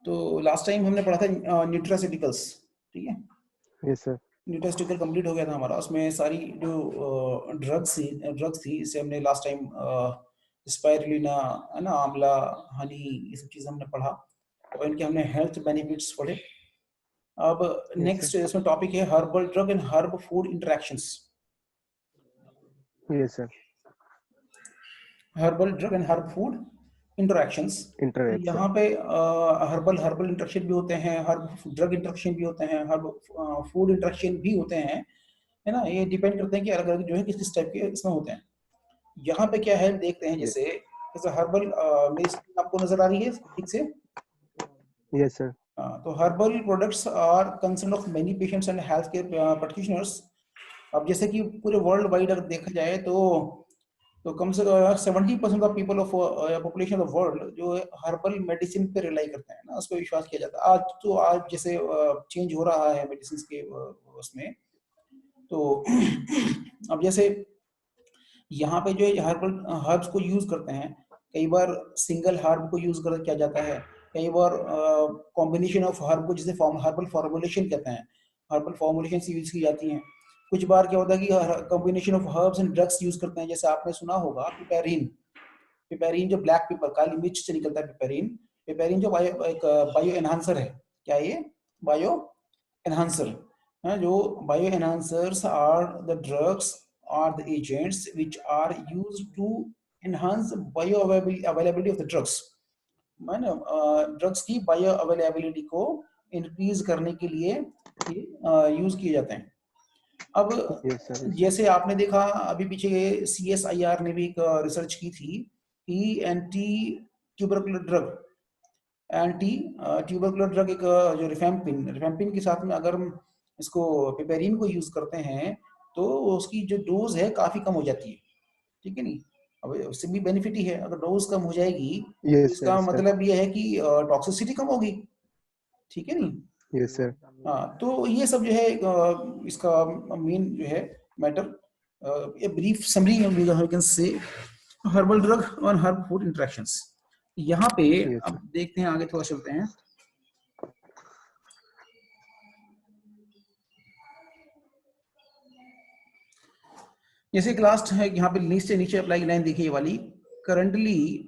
तो last time हमने पढ़ा था न्यूट्रास्यूटिकल्स, ठीक है। Yes sir. न्यूट्रास्यूटिकल कंप्लीट हो गया था हमारा, उसमें सारी जो ड्रग्स थी, इसे हमने लास्ट टाइम स्पाइरुलिना, है ना, आंवला, हनी, ये सब चीज़ हमने पढ़ा और इनके हमने हेल्थ बेनिफिट्स पढ़े। अब यस नेक्स्ट सर। इसमें टॉपिक है herbal drug and herb food interactions. Yes sir. Herbal drug and herb food interactions. Interaction. यहाँ पे हर्बल हर्बल इंटरेक्शन भी होते हैं, हर्ब ड्रग इंटरेक्शन भी होते हैं, हर्ब फूड इंटरेक्शन भी होते हैं, है ना। ये डिपेंड करते हैं कि अलग अलग जो है किस किस टाइप के इसमें होते हैं। यहाँ पे क्या है देखते हैं, जैसे जैसे हर्बल, मेरी स्क्रीन आपको नजर आ रही है ठीक से। Yes sir. तो herbal products are concern of many patients and health care practitioners. अब जैसे कि पूरे वर्ल्ड वाइड अगर देखा जाए तो कम से कम 70% of people of population of world जो हर्बल मेडिसिन पे रिलाई करते हैं ना, उस पर विश्वास किया जाता है। आज जैसे चेंज हो रहा है मेडिसिन के उसमें, तो अब जैसे यहाँ पे जो है हर्बल हर्ब्स को यूज करते हैं, कई बार सिंगल हर्ब को यूज कर किया जाता है, कई बार कॉम्बिनेशन ऑफ हर्ब को जिसे हर्बल फॉर्मुलेशन कहते हैं, हर्बल फॉर्मुलेशन से यूज की जाती हैं। कुछ बार क्या होता है कि combination of herbs and drugs use करते हैं, जैसे आपने सुना होगा पिपेरिन। पिपेरिन जो ब्लैक पेपर, काली मिर्च से निकलता है पिपेरिन। पिपेरिन जो एक बायो एनहांसर है। क्या ये बायो एनहांसर है? जो bio enhancers are the drugs are the agents which are used to enhance bio availability of the drugs। माने ड्रग्स की बायो अवेलेबिलिटी को इंक्रीज करने के लिए यूज किए जाते हैं। अब यस सर। जैसे आपने देखा अभी पीछे CSIR ने भी एक रिसर्च की थी कि anti tubercular drug, anti tubercular drug एक जो रिफेम्पिन के साथ में अगर हम इसको पिपेरिन को यूज करते हैं तो उसकी जो डोज है काफी कम हो जाती है, ठीक है नहीं। अब उससे भी बेनिफिट ही है, अगर डोज कम हो जाएगी तो यस इसका सर। मतलब ये है कि टॉक्सिसिटी कम होगी, ठीक है नहीं। Yes sir. हाँ, तो ये सब जो है इसका मेन जो है matter, a brief summary we can say herbal drug और हर्ब फूड इंटरेक्शंस। यहाँ पे यस अब सर। देखते हैं, आगे थोड़ा चलते हैं। जैसे एक लास्ट है यहाँ पे नीचे नीचे अप्लाई लाइन देखिए ये वाली, currently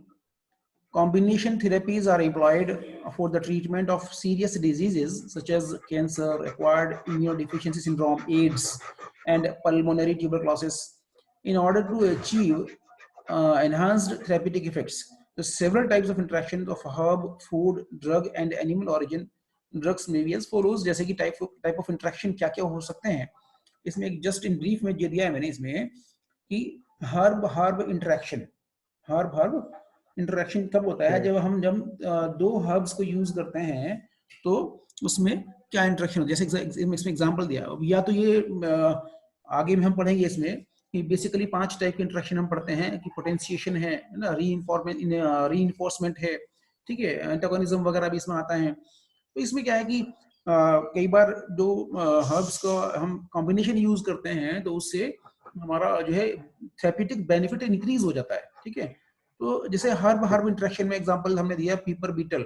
combination therapies are employed for the treatment of serious diseases such as cancer, acquired immunodeficiency syndrome, AIDS, and pulmonary tuberculosis in order to achieve enhanced therapeutic effects. So several types of interactions of herb, food, drug, and animal origin drugs may be as follows। जैसे कि type of interaction क्या क्या हो सकते हैं, इसमें एक just in brief में दिया है मैंने इसमें कि herb herb interaction, herb herb interaction कब होता है, जब दो हर्ब्स को यूज करते हैं तो उसमें क्या इंटरेक्शन होता है। जैसे इसमें एग्जांपल दिया, या तो ये आगे में हम पढ़ेंगे इसमें कि बेसिकली 5 टाइप के इंटरेक्शन हम पढ़ते हैं कि पोटेंशिएशन है ना, रीइंफोर्समेंट है, ठीक है, एंटागोनिज्म वगैरह भी इसमें आता है। तो इसमें क्या है कि कई बार जो हर्ब्स को हम कॉम्बिनेशन यूज करते हैं तो उससे हमारा जो है थेरेप्यूटिक बेनिफिट इंक्रीज हो जाता है, ठीक है। तो जैसे हर्ब हर्ब इंटरेक्शन में एग्जांपल हमने दिया Piper betel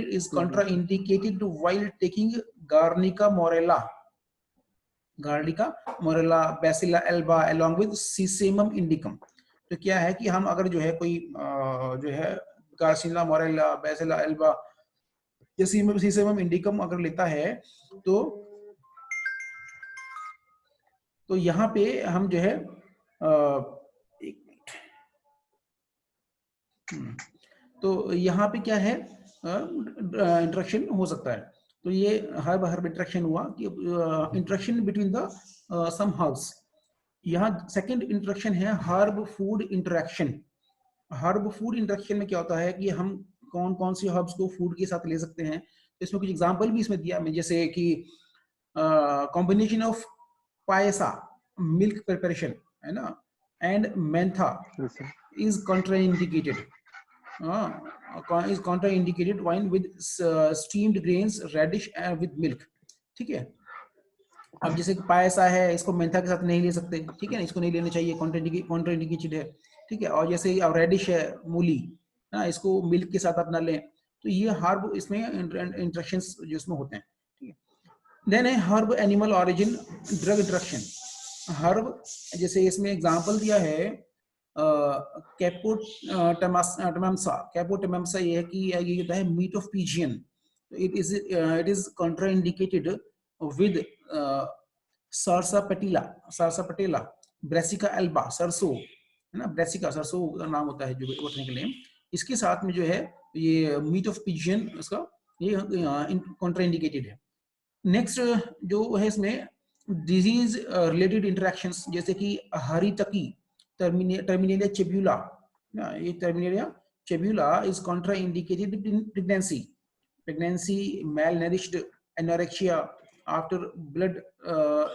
is contraindicated while taking Garcinia morella, Basella alba along with Sesamum indicum. तो क्या है कि हम अगर जो है कोई जो है गार्सिला मोरेला, बैसिला एल्बा या सीसेमम इंडिकम अगर लेता है तो यहाँ पे हम जो है एक मिनट, तो यहाँ पे क्या है इंटरेक्शन हो सकता है। तो ये हर्ब हर्ब इंटरेक्शन हुआ कि interaction between the some herbs. यहाँ सेकंड इंटरेक्शन है herb food interaction. Herb food interaction में क्या होता है कि हम कौन कौन सी हर्ब्स को फूड के साथ ले सकते हैं, तो इसमें कुछ एग्जांपल भी इसमें दिया मैं, जैसे कि कॉम्बिनेशन ऑफ पायसा मिल्क प्रिपरेशन, है ना, and Mentha is contraindicated, is contraindicated wine with steamed grains radish with milk, ठीक है। अब जैसे पायसा है, इसको मेंथा के साथ नहीं ले सकते, ठीक है ना, इसको नहीं लेना चाहिए, कॉन्ट्राइंडिकेटेड है, ठीक है। और जैसे रेडिश है, मूली, ना, इसको मिल्क के साथ अपना लें, तो ये हर्ब इसमें इंटरेक्शंस जो इसमें होते हैं, ठीक है। देन है herb animal origin drug interaction. Herb जैसे इसमें एग्जांपल दिया है कैपोटेमामसा। कैपोटेमामसा ये है कि ये होता है meat of pigeon, it is contraindicated with sarsaparilla, Brassica alba, सरसों है ना, ब्रेसिका सरसों का नाम होता है जो बोटनिकल नेम। इसके साथ में जो है ये मीट ऑफ पिजियन इसका ये कॉन्ट्राइंडिकेटेड है। नेक्स्ट जो है इसमें डिजीज रिलेटेड इंटरेक्शंस, जैसे कि हरीतकी, टर्मिनेलिया चेब्यूला, ये Terminalia chebula is contraindicated in pregnancy, malnourished, anorexia, after blood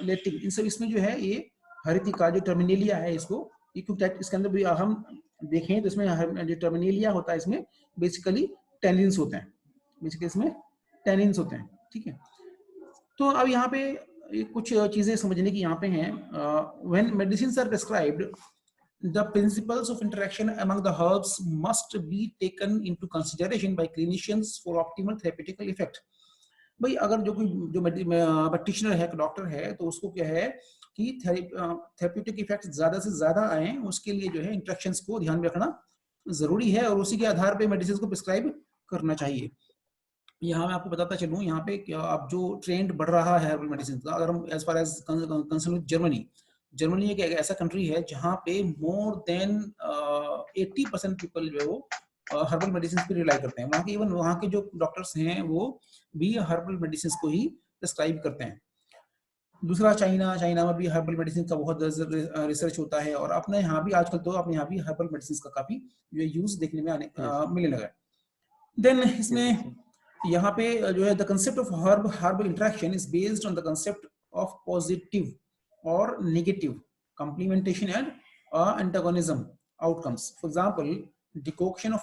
letting, इन सब इसमें जो है ये हरितिका जो टर्मिनेलिया है इसको, इसके अंदर भी हम देखें तो इसमें जो टर्मिनेलिया होता है इसमें बेसिकली टेनिन्स होते हैं, बेसिकली इसमें टेनिन्स होते हैं, ठीक है। तो अब यहाँ पे कुछ चीजें समझने की यहाँ पे हैं। When medicines are prescribed, the principles of interaction among the herbs must be taken into consideration by clinicians for optimal therapeutical effect। भाई अगर जो कोई जो प्रैक्टिशनर है, डॉक्टर है, तो उसको क्या है कि थेरेप्यूटिक इफेक्ट ज्यादा से ज्यादा आए, उसके लिए जो है इंटरेक्शंस को ध्यान में रखना जरूरी है और उसी के आधार पे मेडिसिन को प्रिस्क्राइब करना चाहिए। यहाँ मैं आपको बताता चलूँ, यहाँ पे क्या अब जो ट्रेंड बढ़ रहा है हर्बल मेडिसिन का, अगर हम as far as concern with Germany एक ऐसा कंट्री है जहाँ पे मोर देन 80% पीपल जो है वो हर्बल मेडिसिन पे रिलाई करते हैं। वहाँ के इवन वहाँ के जो डॉक्टर्स हैं वो भी हर्बल मेडिसिन को ही प्रिस्क्राइब करते हैं। दूसरा चाइना में भी हर्बल मेडिसिन का बहुत रिसर्च होता है और अपने यहाँ भी आजकल तो अपने यहाँ भी हर्बल मेडिसिन का काफी जो यूज देखने में मिलने लगा है। देन इसमें यहाँ पे जो है the concept of herbal interaction is based on the concept of positive और negative complementation and antagonism outcomes। For example, decoction of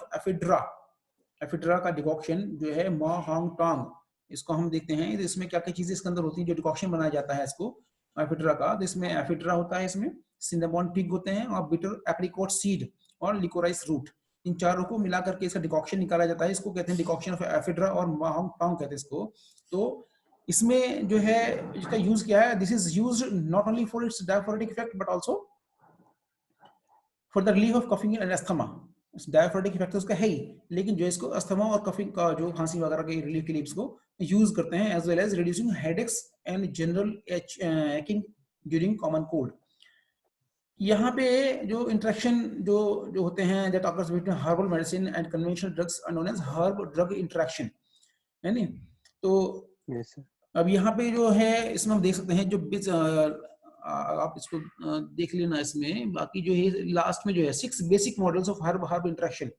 ephedra का डिकॉक्शन जो है मा होंग टोंग, इसको हम देखते हैं इसमें क्या क्या चीजें इसके अंदर होती हैं जो डिकॉक्शन बनाया जाता है इसको एफिड्रा का। तो इसमें एफिड्रा होता है, इसमें सिनेमन पिग होते हैं और बिटर एप्रिकॉट सीड और लिकोराइस रूट, इन चारों को मिला करके इसका डिकॉक्शन निकाला जाता है। इसको कहते हैं डिकॉक्शन ऑफ एफिड्रा और मा होंग टोंग कहते हैं इसको। तो इसमें जो है इसका यूज क्या है, this is used not only for its diaphoretic effect but also for the relief of coughing and asthma. Diaphoretic effect उसका है ही, लेकिन जो इसको अस्थमा और कफिंग का जो खांसी वगैरह के रिलीफ के लिए इसको यूज करते हैं, as well as reducing headaches and general aching during common cold. यहाँ पे जो इंटरेक्शन जो होते हैं that occurs between herbal medicine and conventional drugs are known as herb drug interaction, है नी। तो yes, अब यहाँ पे जो है इसमें हम देख सकते हैं जो आप इसको देख लेना इसमें, बाकी जो है लास्ट में जो है 6 basic models of herb interaction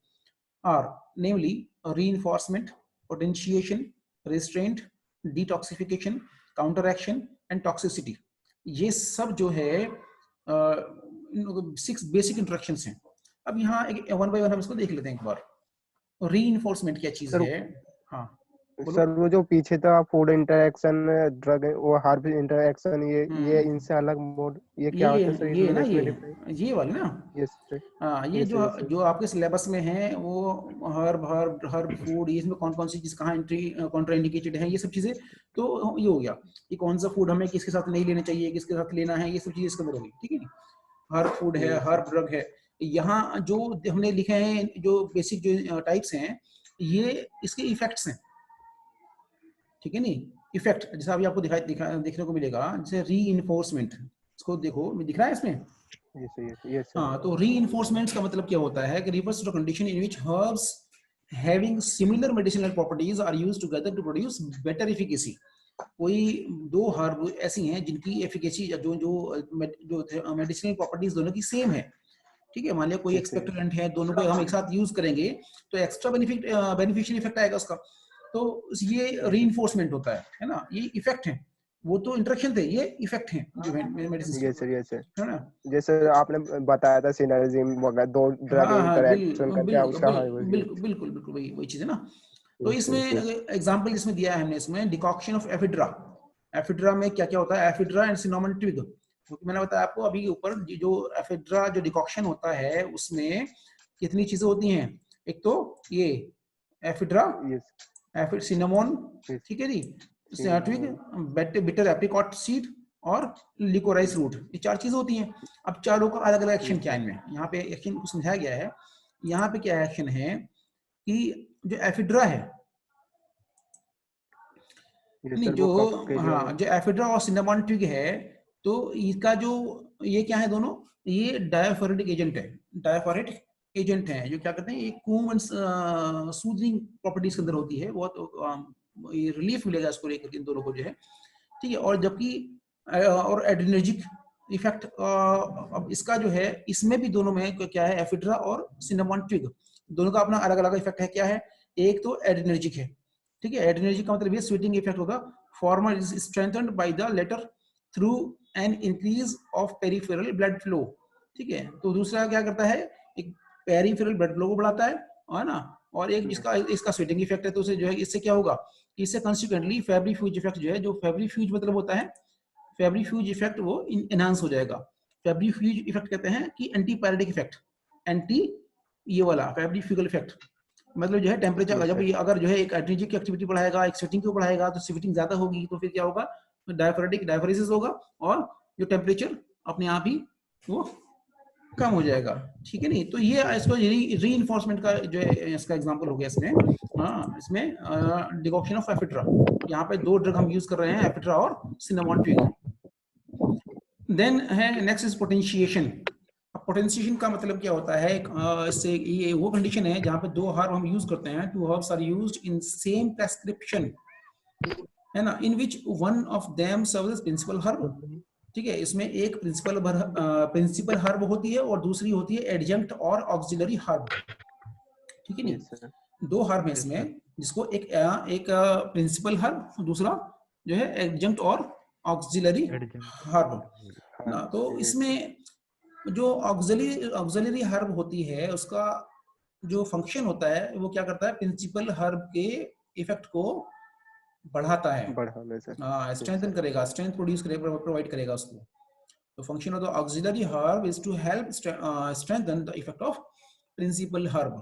are namely reinforcement, potentiation, restraint, detoxification, counter action and toxicity. ये सब जो है 6 बेसिक इंटरेक्शंस हैं। अब यहाँ एक वन बाय वन हम इसको देख लेते हैं एक बार। रीइंफोर्समेंट क्या चीज है? हाँ सर, वो जो पीछे था फूड इंटरेक्शन, ड्रग, वो हार्ब इंटरेक्शन, ये इनसे अलग मोड, ये क्या होता है सर? ये ना इसमें ये वाले ना, यस सर। हाँ ये जो आपके सिलेबस में है वो हर्ब फूड, ये इसमें कौन कौन सी चीज कहाँ एंट्री कॉन्ट्रा इंडिकेटेड है, ये सब चीजें। तो ये हो गया कि कौन सा फूड हमें किसके साथ नहीं लेना चाहिए, किसके साथ लेना है, ये सब चीजें इसके अंदर होगी, ठीक है। हर्ब फूड है, हर्ब ड्रग है। यहाँ जो हमने लिखे हैं जो बेसिक जो टाइप्स हैं, ये इसके इफेक्ट्स हैं, ठीक है नी। इफेक्ट जैसा अभी आपको देखने को मिलेगा, जैसे रीइंफोर्समेंट, इसको देखो दिख रहा है इसमें। Yes sir. हाँ, तो रीइंफोर्समेंट का मतलब क्या होता है कि refers to condition in which herbs having similar medicinal properties are used together to produce better efficacy. कोई दो हर्ब ऐसी हैं जिनकी एफिकेसी जो मेडिसिनल प्रॉपर्टीज दोनों की सेम है, ठीक है। मान लिया कोई एक्सपेक्टोरेंट है, दोनों को हम एक साथ यूज करेंगे तो एक्स्ट्रा बेनिफिशियल इफेक्ट आएगा उसका। तो ये रीइंफोर्समेंट होता है ना। ये इफेक्ट है, वो तो इंटरेक्शन थे, ये इफेक्ट हैं जो मेडिसिन। यस सर, है ना। जैसे आपने बताया था सिनर्जिम वगैरह, दो ड्रग इंटरेक्शन का क्या उसका है? बिल्कुल वही चीज है ना। तो इसमें एग्जांपल इसमें दिया है हमने, इसमें डिकॉक्शन ऑफ एफिड्रा में क्या क्या होता है, एफिड्रा एंड सिनेमन ट्विग। क्योंकि मैंने बताया आपको अभी ऊपर जो एफिड्रा जो डिकॉक्शन होता है उसमें कितनी चीजें होती हैं, एक तो ये एफिड्रा, yes सिनेमोन, yes ठीक है जी, cinnamon twig, bitter apricot seed और लिकोराइस रूट, ये 4 चीजें होती हैं। अब चारों का अलग अलग एक्शन yes क्या है sir इनमें, यहाँ पे एक्शन को समझाया गया है। यहाँ पे क्या एक्शन है कि जो एफिड्रा है, yes नहीं sir जो, वो कफ के लिए हाँ जो एफिड्रा और सिनेमन ट्विग है, तो इसका जो ये क्या है दोनों, ये डायफोरेटिक एजेंट है, डायफोरेटिक एजेंट है, जो क्या करते हैं, एक कूम एंड सूदिंग प्रॉपर्टीज के अंदर होती है, बहुत ये रिलीफ मिलेगा इसको लेकर इन दोनों को जो है, ठीक है। और जबकि और एड्रेनर्जिक इफेक्ट, अब इसका जो है, इसमें भी दोनों में क्या है, एफिड्रा और सिनेमन ट्विग दोनों का अपना अलग अलग इफेक्ट है। क्या है, एक तो एड्रेनर्जिक है, ठीक है, एड्रेनर्जिक का मतलब ये स्वीटिंग इफेक्ट होगा, former is strengthened by the latter through an increase of peripheral blood flow, ठीक है। तो दूसरा क्या करता है, एक पेरिफेरल ब्लड फ्लो को बढ़ाता है ना, और एक yes जिसका इसका स्वेटिंग इफेक्ट है, तो उसे जो है, इससे क्या होगा कि इससे कंसिक्वेंटली फेब्रिफ्यूज इफेक्ट जो है, जो फेब्रिफ्यूज मतलब होता है, फेब्रिफ्यूज इफेक्ट वो एनहांस हो जाएगा। फेब्रिफ्यूज इफेक्ट कहते हैं कि एंटी पैरेटिक इफेक्ट, एंटी ये वाला फेब्रिफ्यूगल इफेक्ट, मतलब जो है टेम्परेचर, yes जब sir ये अगर जो है एक एड्रेनर्जिक की एक्टिविटी बढ़ाएगा, एक स्वेटिंग को बढ़ाएगा, तो स्वेटिंग ज्यादा होगी, तो फिर क्या होगा, डायफोरेसिस होगा, और जो टेम्परेचर अपने आप ही वो कम हो जाएगा, ठीक है। नहीं तो ये yes इसको री इन्फोर्समेंट का जो है इसका एग्जांपल हो गया इसमें, हाँ इसमें डिकॉक्शन ऑफ एफिड्रा, यहाँ पे 2 ड्रग हम यूज कर रहे हैं, एफिड्रा और सिनेमन ट्विग। देन है नेक्स्ट इज पोटेंशिएशन। अब पोटेंशिएशन का मतलब क्या होता है, इससे ये वो कंडीशन है जहाँ पे 2 हर्ब हम यूज करते हैं, 2 herbs are used in same prescription, है ना, in which one of them serves as principal herb, ठीक है। इसमें एक प्रिंसिपल हर्ब होती है और दूसरी होती है एडजंक्ट और ऑक्सिलरी हर्ब, ठीक है। yes sir नहीं 2 हर्ब है yes sir इसमें, जिसको एक प्रिंसिपल हर्ब, दूसरा जो है एडजंक्ट और ऑक्सिलरी adjunct हर्ब हाँ ना। तो yes इसमें जो ऑक्सिलरी हर्ब होती है, उसका जो फंक्शन होता है वो क्या करता है, प्रिंसिपल हर्ब के इफेक्ट को बढ़ाता है, बढ़ाने सर yes स्ट्रेंथन sir करेगा, स्ट्रेंथ प्रोड्यूस करेगा, प्रोवाइड करेगा उसको। The function of the auxiliary herb is to help strengthen the effect of principal herb.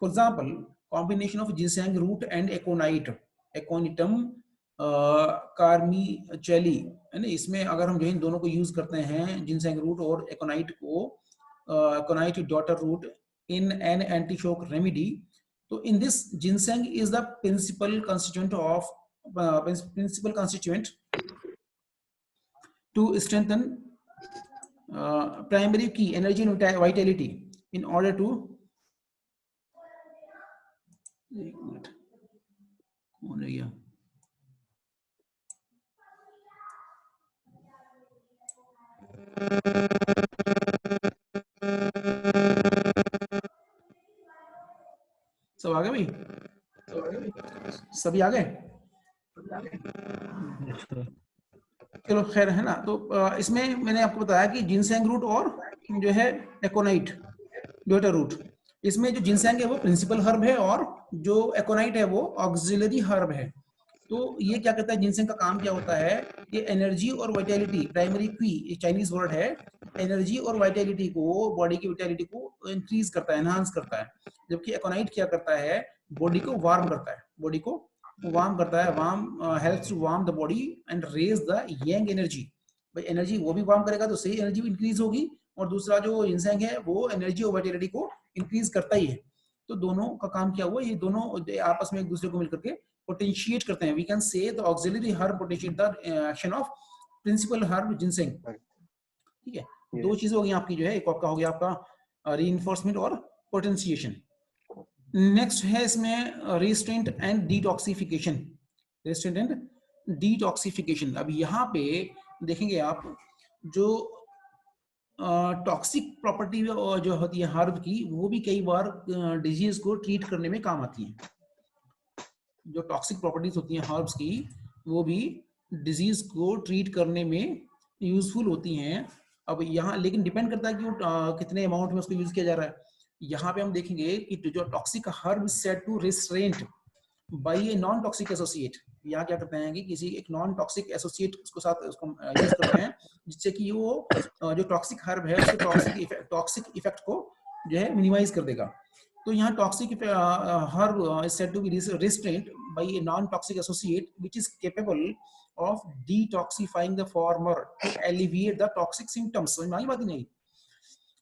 For example, combination of ginseng root and aconite, aconitum carmicelli, है ना, इसमें अगर हम जो इन दोनों को यूज करते हैं, जिनसेंग रूट और एकोनाइट को, aconite daughter root in an anti shock remedy, तो in this ginseng is the principal constituent to strengthen primary key energy and vitality in order to, एक मिनट कौन है गया, सब आ गए भाई, सभी आ गए, चलो खैर, है ना। तो इसमें मैंने आपको बताया कि जिनसेंग रूट और जो है एकोनाइट डॉटर रूट, इसमें जो जिनसेंग है वो प्रिंसिपल हर्ब है, और जो एकोनाइट है वो ऑक्सिलरी हर्ब है। तो ये क्या करता है, जिनसेंग का काम क्या होता है, ये एनर्जी और वाइटैलिटी, प्राइमरी की, ये चाइनीज वर्ड है, एनर्जी और वाइटैलिटी को, बॉडी की विटैलिटी को इंक्रीज करता है, एनहांस करता है। जबकि एकोनाइट क्या करता है, बॉडी को वार्म करता है, बॉडी को वार्म करता है, warm helps to warm the body and raise the yang energy. भाई एनर्जी वो भी वार्म करेगा तो सही एनर्जी भी इंक्रीज होगी, और दूसरा जो जिनसेंग है वो एनर्जी और वाइटैलिटी को इंक्रीज करता ही है। तो दोनों का काम क्या हुआ, ये दोनों आपस में एक दूसरे को मिलकर के पोटेंशिएट करते हैं। We can say the auxiliary herb potentiate the action of principal herb ginseng, ठीक है। 2 चीजें हो गई आपकी, जो है एक आपका हो गया आपका रीइंफोर्समेंट और पोटेंशिएशन। नेक्स्ट है इसमें restaurant and detoxification, restaurant and detoxification. अब यहाँ पे देखेंगे आप, जो टॉक्सिक प्रॉपर्टी जो होती है हर्ब की, वो भी कई बार डिजीज को ट्रीट करने में काम आती है। जो टॉक्सिक प्रॉपर्टीज होती हैं हर्ब्स की, वो भी डिजीज को ट्रीट करने में यूजफुल होती हैं। अब यहाँ लेकिन डिपेंड करता है कि वो कितने अमाउंट में उसको यूज किया जा रहा है। यहाँ पे हम देखेंगे कि जो toxic herb said to restraint by a non toxic associate, यहाँ क्या करते हैं कि किसी एक नॉन टॉक्सिक एसोसिएट उसको साथ उसको यूज करते हैं, जिससे कि वो जो टॉक्सिक हर्ब है उसके टॉक्सिक इफेक्ट को जो है मिनिमाइज कर देगा। तो तो यहाँ toxic herb is said to be restraint by a non toxic associate which is capable of detoxifying the former to alleviate the toxic symptoms. समझ में आई बात नहीं?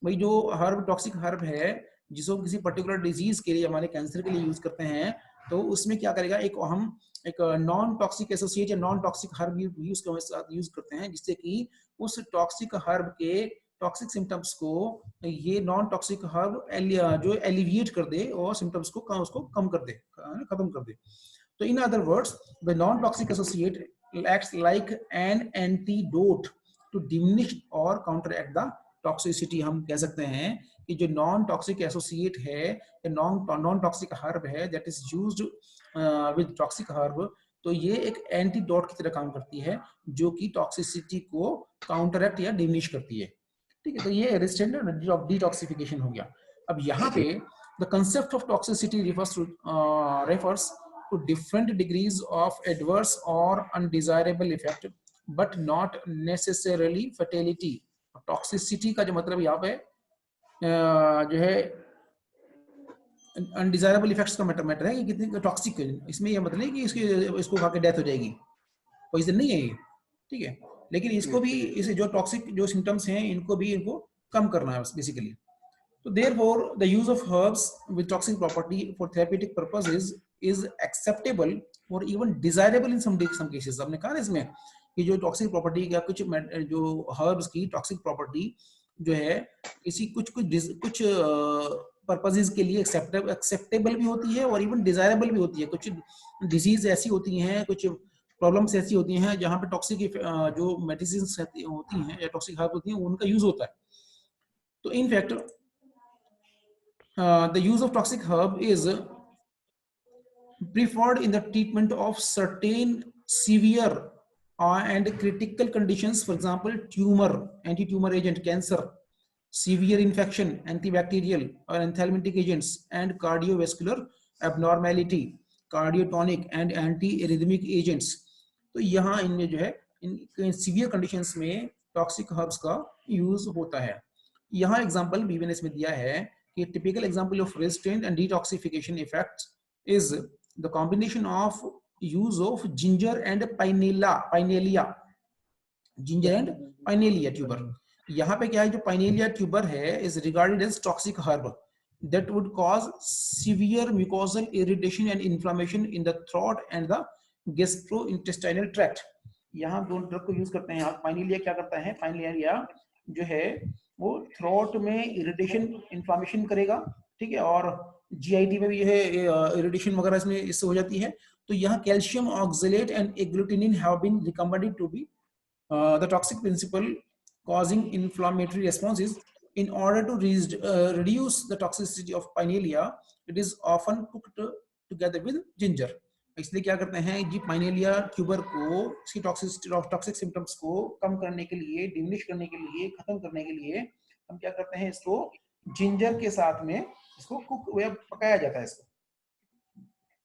भाई जो हर्ब टॉक्सिक हर्ब है जिसको किसी पर्टिकुलर डिजीज के लिए, हमारे कैंसर के लिए यूज करते हैं, तो उसमें क्या करेगा, एक नॉन टॉक्सिक एसोसिएट या नॉन टॉक्सिक हर्ब यूज करते हैं, जिससे कि उस टॉक्सिक हर्ब के टॉक्सिक सिम्टम्स को ये नॉन टॉक्सिक हर्ब जो एलिविएट कर दे और सिम्टम्स को उसको कम कर दे, खत्म कर दे। तो in other words the non toxic associate acts like an antidote to diminish or counteract the toxicity। हम कह सकते हैं कि जो नॉन टॉक्सिक एसोसिएट है या नॉन टॉक्सिक हर्ब है that is used with toxic herb, तो ये एक एंटीडोट की तरह काम करती है जो कि टॉक्सिसिटी को काउंटरैक्ट या डिमिनिश करती है। ठीक है, तो ये रेजिस्टेंट ऑफ डिटॉक्सिफिकेशन हो गया। अब यहाँ पे the concept of toxicity refers to different degrees of adverse or undesirable effect but not necessarily fatality। toxicity का जो मतलब यहाँ पे जो है अनडिजायरेबल इफेक्ट्स का मैटर है कि कितनी टॉक्सिक है, इसमें ये मतलब नहीं कि इसको खा के डेथ हो जाएगी, पॉइजन नहीं है ये। ठीक है, लेकिन इसको भी इसे जो टॉक्सिक जो सिम्टम्स हैं इनको कम करना है basically. So therefore, the use of herbs with toxic property for therapeutic purposes is acceptable or even desirable in some cases। हमने कहा ना इसमें कि जो टॉक्सिक प्रॉपर्टी या कुछ जो हर्ब्स की टॉक्सिक प्रॉपर्टी जो है किसी कुछ पर्पसेस के लिए एक्सेप्टेबल भी होती है और इवन डिजायरेबल भी होती है। कुछ डिजीज ऐसी होती हैं, कुछ प्रॉब्लम्स ऐसी होती हैं जहाँ पे टॉक्सिक जो मेडिसिन होती हैं या टॉक्सिक हर्ब होती हैं उनका यूज होता है। तो in fact the use of toxic herb is preferred in the treatment of certain severe and critical conditions, for example tumor, anti-tumor agent, cancer, severe infection, antibacterial or anthelmintic agents, and cardiovascular abnormality, cardiotonic and anti-arrhythmic agents। तो यहाँ इनमें जो है in severe conditions में toxic herbs का use होता है। यहाँ एग्जांपल बीवी ने इसमें दिया है कि typical example of restraint and detoxification effects is the combination of use of ginger and pinelia tuber। यहाँ पे क्या है, जो pinelia tuber है is regarded as toxic herb that would cause severe mucosal irritation and inflammation in the throat and the gastrointestinal tract। यहाँ दोनों drug को use करते हैं। pinelia क्या करता है, pinelia जो है वो थ्रोट में इरिटेशन इन्फ्लामेशन करेगा, ठीक है, और जीआईटी में भी है इरिटेशन वगैरह इसमें इससे हो जाती है। तो यहाँ calcium oxalate and agglutinin have been recommended to be the toxic principle causing inflammatory responses। In order to reduce the toxicity of pinelia, it is often cooked together with ginger। इसलिए क्या करते हैं जी, पाइनेलिया ट्यूबर को इसकी toxic symptoms को कम करने के लिए, डिमिनिश करने के लिए, खत्म करने के लिए हम क्या करते हैं, इसको जिंजर के साथ में इसको कुक या पकाया जाता है इसको।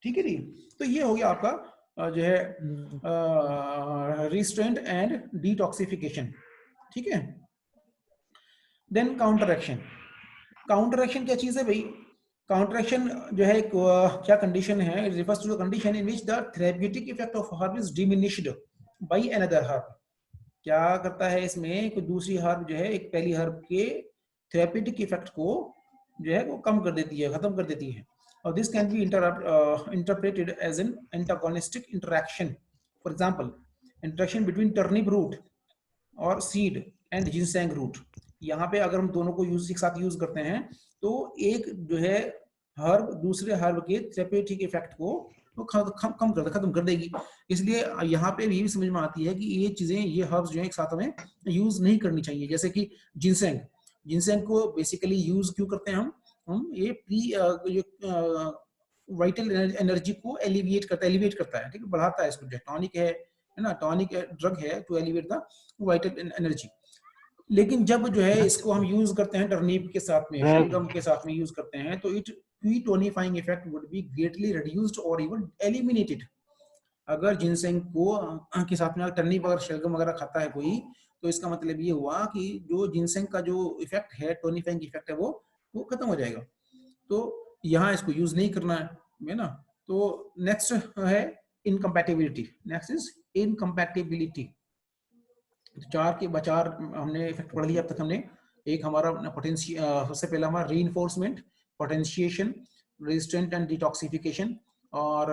ठीक है जी, तो ये हो गया आपका जो है रिस्ट्रेंट एंड डिटॉक्सिफिकेशन। ठीक है, then counter action. Counter action क्या चीज है भाई? काउंटर एक्शन जो है क्या कंडीशन है, it refers to the condition in which the therapeutic effect of herb is diminished by another herb. क्या करता है इसमें, कोई दूसरी हर्ब जो है एक पहली हर्ब के थेरेप्यूटिक इफेक्ट को जो है वो कम कर देती है, खत्म कर देती है। और this can be interpreted as an antagonistic interaction. For example, interaction between turnip root और सीड एंड जिनसेंग रूट। यहाँ पे अगर हम दोनों को एक साथ यूज करते हैं तो एक जो है हर्ब दूसरे हर्ब के थेरेप्यूटिक इफेक्ट को वो खत्म कर देगी। इसलिए यहाँ पे भी समझ में आती है कि ये चीजें, ये हर्ब्स जो है एक साथ में यूज नहीं करनी चाहिए। जैसे कि जिनसेंग को बेसिकली यूज क्यों करते हैं हम ये वाइटल एनर्जी को एलिविएट करता है, ठीक है, बढ़ाता है इसको, टॉनिक है ना, टॉनिक ड्रग है to elevate the vital energy. लेकिन जब जो है इसको हम यूज करते हैं टर्निप के साथ में, शलगम के साथ में यूज करते हैं, तो it tonifying effect would be greatly reduced or even eliminated। अगर जिनसेंग को के साथ में टर्निप अगर शलगम वगैरह खाता है कोई, तो इसका मतलब ये हुआ कि जो जिनसेंग का जो इफेक्ट है, टोनिफाइंग इफेक्ट है, वो खत्म हो जाएगा। तो यहाँ इसको यूज नहीं करना है ना। तो नेक्स्ट है इनकम्पैटिबिलिटी। Next is incompatibility. चार हमने इफेक्ट पढ़ लिया अब तक हमने। एक हमारा पोटेंशियल, सबसे पहला हमारा reinforcement, potentiation, resistant and detoxification, और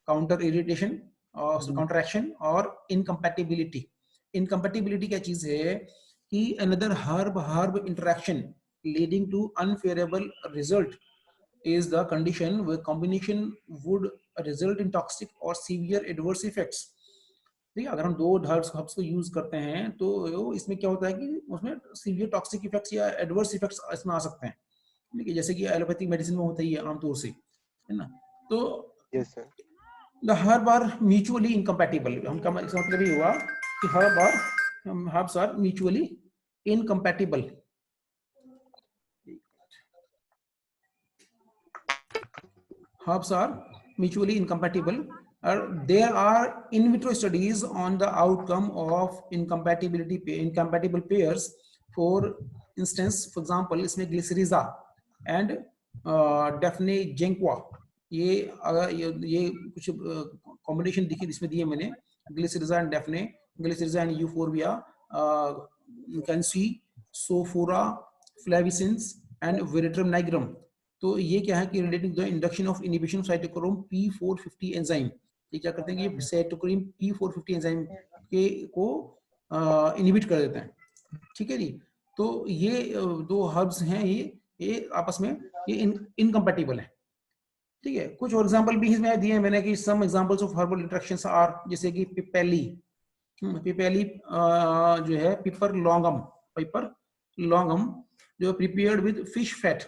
काउंटर इरिटेशन और काउंटर एक्शन, और इनकम्पैटिबिलिटी। इनकम्पैटिबिलिटी क्या चीज है कि another herb interaction leading to unfavourable result is the condition where combination would result in toxic or severe adverse effects। ठीक है, अगर हम दो हर्ब्स को यूज करते हैं तो इसमें क्या होता है कि उसमें सीवियर टॉक्सिक इफेक्ट्स या एडवर्स इफेक्ट्स इसमें आ सकते हैं। ठीक है, जैसे कि एलोपैथिक मेडिसिन में होता ही है आमतौर से, है ना। तो yes sir. The herb are mutually incompatible. हम इसका मतलब ये हुआ कि herbs are mutually incompatible. Herbs are mutually incompatible. There are in vitro studies on the outcome of incompatible pairs. For instance, for example, इसमें Glycyrrhiza and Daphne Jenqua, ये कुछ combination दिखी इसमें दिए मैंने, Glycyrrhiza and Daphne, Glycyrrhiza and Euphorbia, you can see Sophora flavescens and Veratrum nigrum। तो ये क्या है कि relating the induction of inhibition cytochrome P450 enzyme. ये क्या करते हैं कि साइटोक्रोम P450 एंजाइम के को इनहिबिट कर देते हैं। ठीक है जी। तो ये दो हर्ब्स हैं, ये आपस में ये इनकम्पैटिबल है। ठीक है, कुछ और एग्जांपल भी इसमें दिए मैंने कि some examples of herbal interactions are, जैसे कि पिपेली। पिपेली जो है पिपर लॉन्गम जो प्रिपेयर्ड विद फिश फैट,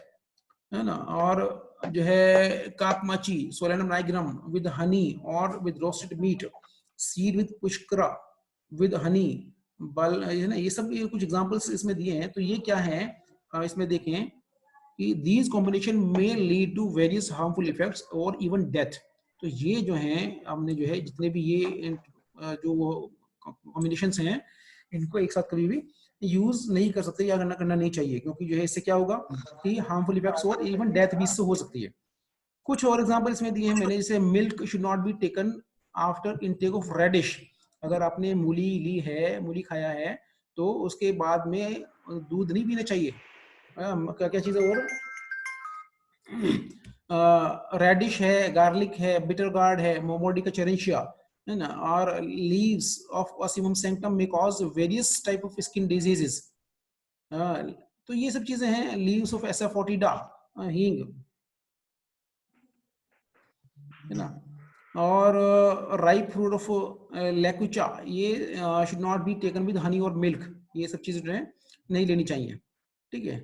है ना। और जो है कापमाची सोलेनम नाइग्रम विद हनी और with roasted meat, seed with pushkara with honey, बल, है ना। ये सब कुछ एग्जांपल्स इसमें दिए हैं। तो ये क्या है, इसमें देखें कि दीज कॉम्बिनेशन में lead to various harmful effects और इवन डेथ। तो ये जो है हमने जो है जितने भी ये जो कॉम्बिनेशंस हैं इनको एक साथ कभी भी यूज नहीं कर सकते या करना नहीं चाहिए, क्योंकि जो है इससे क्या होगा कि हार्मफुल इफेक्ट्स और इवन डेथ भी इससे हो सकती है। कुछ और एग्जांपल इसमें दिए हैं मैंने, जैसे milk should not be taken after intake of radish. अगर आपने मूली ली है, मूली खाया है, तो उसके बाद में दूध नहीं पीना चाहिए। क्या क्या चीजें और, रेडिश है, गार्लिक है, बिटर गार्ड है, मोमोडिका चेरेंशिया, है ना। और लीव्स ऑफ ओसिमम सैंक्टम में cause various type of skin diseases. तो ये सब चीजें हैं। लीव्स ऑफ एसाफोटिडा, हींग, है ना। और राइप फ्रूट ऑफ लेकुचा, ये should not be taken with honey और मिल्क। ये सब चीजें जो है नहीं लेनी चाहिए। ठीक है,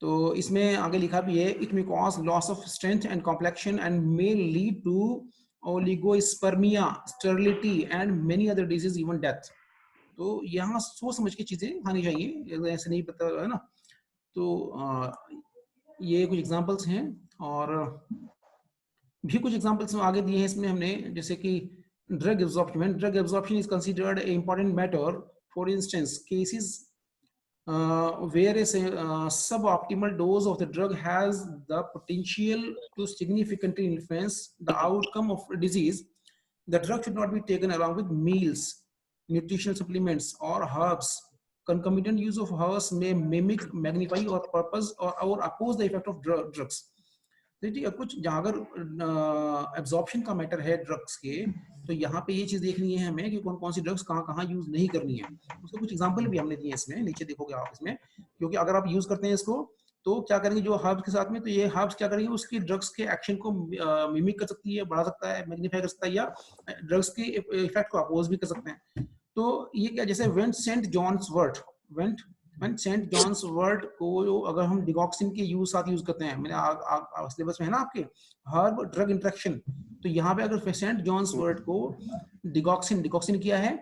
तो इसमें आगे लिखा भी है, it may cause loss of strength and complexion and may lead to oligospermia, sterility and many other disease, even death. तो यहाँ सोच समझ के चीजें खानी चाहिए, ऐसे नहीं पता, है ना। तो ये कुछ एग्जांपल्स हैं, और भी कुछ एग्जांपल्स आगे दिए हैं इसमें हमने, जैसे कि drug absorption. Drug absorption is considered A important matter. For instance cases where a suboptimal dose of the drug has the potential to significantly influence the outcome of a disease, the drug should not be taken along with meals, nutritional supplements, or herbs. Concomitant use of herbs may mimic, magnify, or purpose or oppose the effect of drugs। देखिए कुछ जहाँ अगर absorption का matter है drugs के, तो यहाँ पे ये चीज देखनी है हमें कि कौन कौन सी ड्रग्स कहाँ कहाँ यूज नहीं करनी है। उसके कुछ एग्जांपल भी हमने दिए हैं इसमें, नीचे देखोगे आप इसमें। क्योंकि अगर आप यूज करते हैं इसको, तो क्या करेंगे जो हर्ब्स के साथ में, तो ये हर्ब्स क्या करेंगे, उसकी ड्रग्स के एक्शन को मिमिक कर सकती है, बढ़ा सकता है, मैग्नीफाई कर सकता है, या ड्रग्स के इफेक्ट को अपोज भी कर सकते हैं। तो ये क्या, जैसे वेंट सेंट जॉन्स वर्ट को अगर हम डिगॉक्सिन के साथ यूज करते हैं, मैंने सिलेबस में है ना आपके हर्ब ड्रग इंटरेक्शन, तो यहाँ पे अगर सेंट जॉन्स वर्ट को डिगॉक्सिन किया है,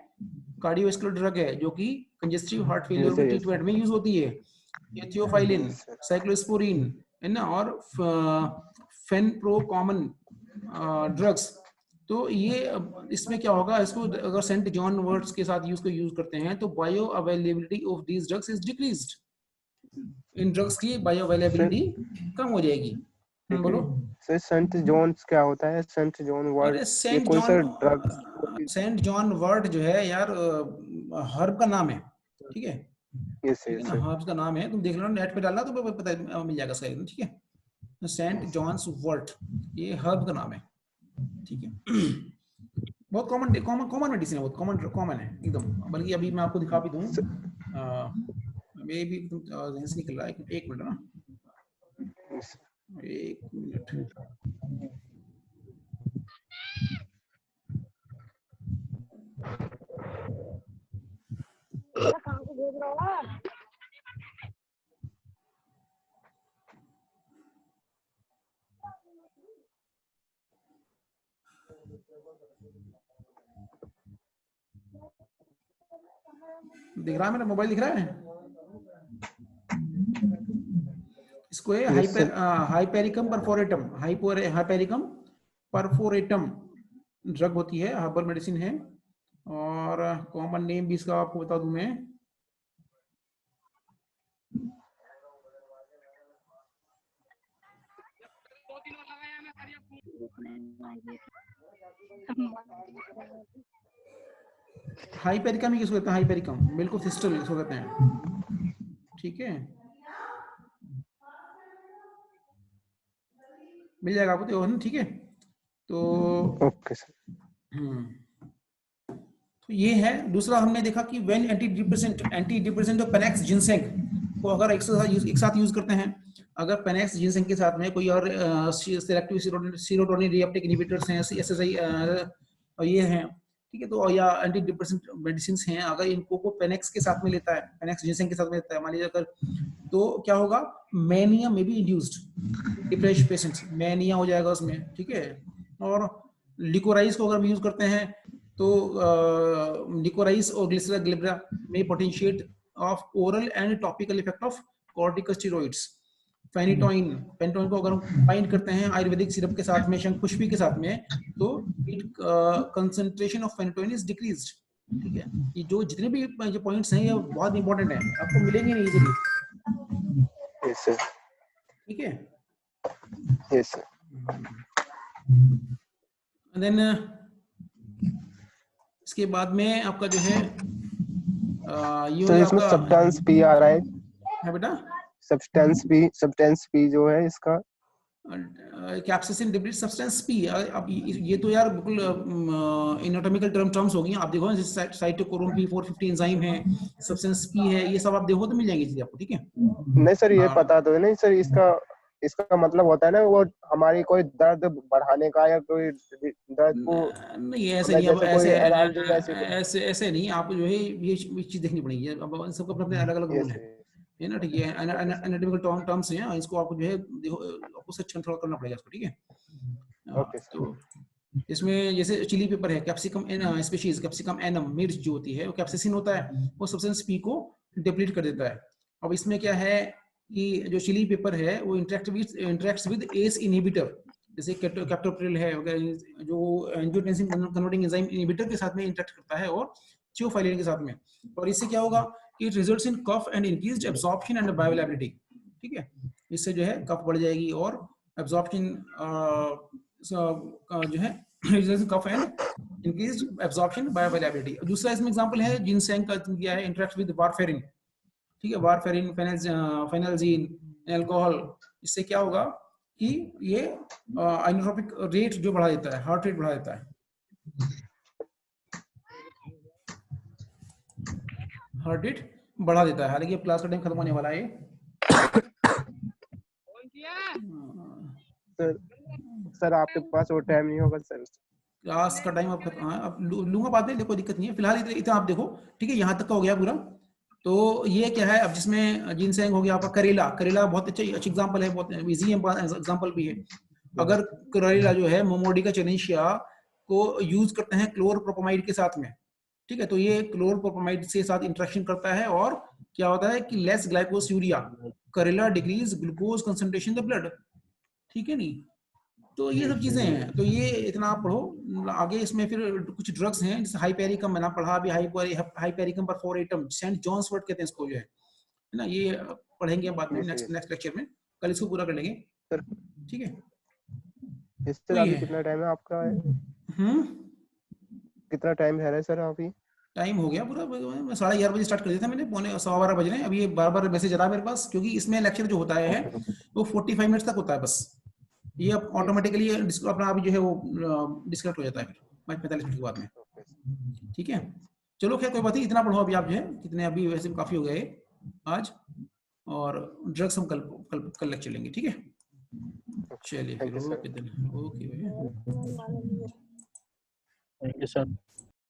कार्डियोवैस्कुलर ड्रग है जो कि कंजेस्टिव हार्ट फेलियर के ट्रीटमेंट में यूज होती है, एथियोफाइलिन, साइक्लोस्पोरिन, है ना, और फेनप्रोकॉमन ड्रग्स। तो ये इसमें क्या होगा, इसको अगर सेंट जॉन वर्ट्स के साथ यूज करते हैं, तो bio availability of these drugs is decreased. In drugs की बायो अवेलेबिलिटी कम हो जाएगी। बोलो। सर सेंट जॉन्स क्या होता है? सेंट जॉन वर्ड अरे ये कोई सर ड्रग? सेंट जॉन वर्ट जो है यार हर्ब का नाम है, ठीक है, यस ठीक है ना, यस हर्ब्स का नाम है, तुम देख लो नेट पे डालना तो पता मिल जाएगा इसका एकदम, ठीक है। सेंट जॉन्स वर्ट ये हर्ब का नाम है, ठीक है। बहुत कॉमन मेडिसिन है, बहुत कॉमन कॉमन है एकदम, बल्कि अभी मैं आपको दिखा भी दूं, मे भी तुम जहन से निकल रहा है, एक मिनट ना, एक मिनट। दिख रहा है, मेरा मोबाइल दिख रहा है, इसको है hypericum perforatum, hypericum perforatum drug होती है, हर्बल मेडिसिन है, और कॉमन नेम भी इसका आपको बता दूं मैं, हाइपेरिकम ही किसको कहते हैं, हाइपेरिकम बिल्कुल सिस्टल इसको कहते हैं, ठीक है, मिल जाएगा आपको तो, ठीक है। तो ओके सर। तो ये है। दूसरा हमने देखा कि when antidepressant of Panax ginseng को अगर एक साथ यूज करते हैं, अगर पेनेक्स जिनसेंग के साथ में कोई और सेलेक्टिव सीरोटोनिन रीअपटेक इनहिबिटर्स हैं, एसएसआई और ये हैं, ठीक है, तो या एंटी डिप्रेसेंट मेडिसिन हैं, अगर इनको को पेनेक्स के साथ में लेता है, पेनेक्स जिनसेंग के साथ में लेता है, मान लीजिए अगर, तो क्या होगा, मैनिया में भी इंड्यूस्ड, डिप्रेशन पेशेंट्स मैनिया हो जाएगा उसमें, ठीक है। और लिकोराइज को अगर हम यूज करते हैं तो लिकोराइज और ग्लिसरा ग्लिब्रा में potentiate of oral and topical effect of corticosteroids. Phenytoin को अगर हम बाइंड करते हैं आयुर्वेदिक सिरप के साथ में, शंखपुष्पी के साथ में, तो it concentration of phenytoin is decreased, ठीक है। ये जो जितने भी जो पॉइंट्स हैं ये बहुत इंपॉर्टेंट है, आपको मिलेंगे नहीं इजीली, यस सर। ठीक है। Yes sir. देन इसके बाद में आपका जो है ये तो इसमें आपका सब्सटेंस पी आ रहा है बेटा, सब्सटेंस पी जो है इसका कैप्सिसिन डिब्रीड सब्सटेंस पी। अब ये तो यार बिल्कुल एनाटॉमिकल टर्म्स हो गई, आप देखो ना, साइटोक्रोम P450 एंजाइम है, सब्सटेंस पी है, ये सब आप देखो तो मिल जाएंगी चीजें आपको, ठीक है। नहीं सर, ये पता तो है नहीं सर, इसका मतलब होता है ना वो हमारी कोई दर्द बढ़ाने का या कोई दर्द को, नहीं ऐसे नहीं, अब ऐसे ऐसे नहीं, आपको जो है ये चीज देखनी पड़ेगी, अब सबका अपने अलग अलग रूल है ना, ठीक है, एनाटॉमिकल टर्म्स हैं, इसको आपको जो है देखो, आपको सच कंट्रोल करना पड़ेगा इसको, ठीक है। तो इसमें जैसे चिली पेपर है, कैप्सिकम स्पीशीज, कैप्सिकम एनम मिर्च जो होती है वो कैप्सिसिन होता है, वो सब्सटेंस पी को डिप्लीट कर देता है। अब इसमें क्या है कि जो चिली पेपर है वो इंटरेक्ट्स विद एस इनहिबिटर, जैसे कैप्टोप्रिल है, जो एंजियोटेंसिन कन्वर्टिंग एंजाइम इनहिबिटर के साथ में इंटरेक्ट करता है, और थियोफाइलिन के साथ में, और इससे क्या होगा कि it results in kapha and increased absorption and bioavailability, ठीक है। इससे जो है कफ बढ़ जाएगी और एब्जॉर्प्शन जो है kapha and increased absorption bioavailability. दूसरा इसमें एग्जांपल है जिनसेंग का दिया है, इंटरेक्ट विद वारफेरिन, ठीक है, वारफेरिन, फेनल्जीन, अल्कोहल, इससे क्या होगा कि ये आइनोट्रोपिक रेट जो बढ़ा देता है, हार्ट रेट बढ़ा देता है, हार्ट रेट बढ़ा देता है। हालांकि अब क्लास का टाइम खत्म होने वाला है, सर आपके पास वो टाइम नहीं होगा सर, क्लास का टाइम अब लूंगा बाद में, कोई दिक्कत नहीं है, फिलहाल इतना आप देखो, ठीक है, यहाँ तक का हो गया पूरा। तो ये क्या है, अब जिसमें जिनसेंग हो गया आपका, करेला बहुत अच्छी एग्जांपल है, बहुत इजी एग्जांपल भी है। अगर करेला जो है मोमोडिका चेनेशिया को यूज करते हैं क्लोरप्रोपामाइड के साथ में, ठीक है, तो ये क्लोरप्रोपामाइड से साथ इंटरेक्शन करता है, और क्या होता है कि लेस ग्लाइकोसूरिया, करेला decrease glucose concentration the blood, ठीक है नहीं। तो ये सब चीजें हैं, तो ये इतना आप पढ़ो आगे। इसमें फिर कुछ ड्रग्स हैं, जैसे हाइपेरिकम मैंने पढ़ा अभी, हाइपेरिकम परफोरेटम, सेंट जॉन्स वर्ट कहते हैं इसको, जो है ना, ये पढ़ेंगे बाद में नेक्स्ट लेक्चर में, कल इसको पूरा कर लेंगे, ठीक है, सर तो अभी ये कितना टाइम है आपका? कितना टाइम है सर अभी? टाइम हो गया पूरा, मैं 11:30 स्टार्ट कर दिया था मैंने, पौने 12:15 बज रहे हैं। अभी ये बार बार मैसेज आ रहा है मेरे पास, क्योंकि इसमें लेक्चर जो होता है वो 45 मिनट्स तक होता है बस। ये अब यस ऑटोमेटिकली अपना अभी जो है वो डिस्कनेक्ट हो जाता है फिर 45 मिनट के बाद में। ठीक है, चलो खैर कोई बात नहीं, इतना पढ़ो अभी आप जो है, कितने अभी वैसे काफी हो गए आज, और ड्रग्स हम कल कल कल लेक्चर लेंगे, ठीक है। चलिए फिर, thank you sir. Okay then, okay भैया। Thank you sir.